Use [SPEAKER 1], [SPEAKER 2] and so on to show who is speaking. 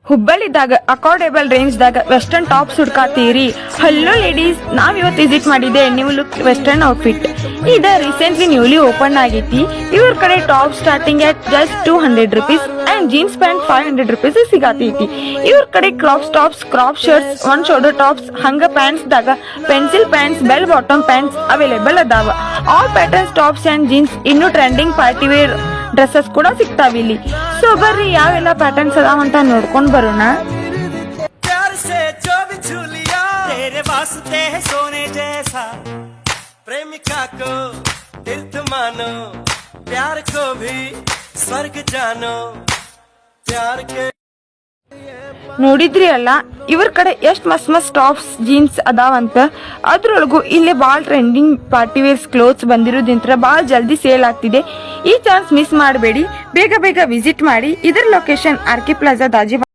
[SPEAKER 1] ಹುಬ್ಬಳ್ಳಿದಾಗ affordable ರೇಂಜ್ದಾಗ western tops ಹುಡ್ಕಾತೀರಿ? Hello ladies, ನಾವ್ ಇವತ್ತು ವಿಸಿಟ್ ಮಾಡಿದೆ ನ್ಯೂ ಲುಕ್ ವೆಸ್ಟರ್ನ್ ಔಟ್ಫಿಟ್. ಇದು ರೀಸೆಂಟ್ಲಿ ನ್ಯೂಲಿ ಓಪನ್ ಆಗೈತಿ. ಇವ್ರ ಕಡೆ top starting at just 200 rupees and jeans pant 500 rupees ಸಿಗತೈತಿ. ಇವ್ರ ಕಡೆ crop tops, crop shirts, one shoulder tops, ಹಂಗ ಪ್ಯಾಂಟ್ಸ್ ದಾಗ pencil pants, bell bottom pants available ಅದಾವ. All patterns tops and jeans, ಇನ್ನು ಟ್ರೆಂಡಿಂಗ್ ಪಾರ್ಟಿ ವೇರ್ ಡ್ರೆಸ್ಸಸ್ ಕೂಡ ಸಿಗ್ತಾವ ಇಲ್ಲಿ. ಸೊ ಬರ್ರಿ ಯಾವೆಲ್ಲ ಪ್ಯಾಟರ್ನ್ಸ್ ಅದಾವ ಅಂತ ನೋಡ್ಕೊಂಡ್ ಬರೋಣ.
[SPEAKER 2] प्रेमिका को दिल मानो, प्यार को भी स्वर्ग जानो, प्यार के
[SPEAKER 1] ನೋಡಿದ್ರಿ ಅಲ್ಲ ಇವ್ರ ಕಡೆ ಎಷ್ಟ್ ಮಸ್ತ್ ಟಾಪ್ಸ್ ಜೀನ್ಸ್ ಅದಾವಂತ. ಅದ್ರೊಳಗು ಇಲ್ಲಿ ಬಾಳ್ ಟ್ರೆಂಡಿಂಗ್ ಪಾರ್ಟಿ ವೇರ್ಸ್ ಕ್ಲೋತ್ಸ್ ಬಂದಿರೋದ್ರಿಂದ ಬಾಳ್ ಜಲ್ದಿ ಸೇಲ್ ಆಗ್ತಿದೆ. ಈ ಚಾನ್ಸ್ ಮಿಸ್ ಮಾಡಬೇಡಿ, ಬೇಗ ವಿಸಿಟ್ ಮಾಡಿ. ಇದರ ಲೊಕೇಶನ್ ಆರ್ಕೆ ಪ್ಲಾಜಾ ದಾಜಿ.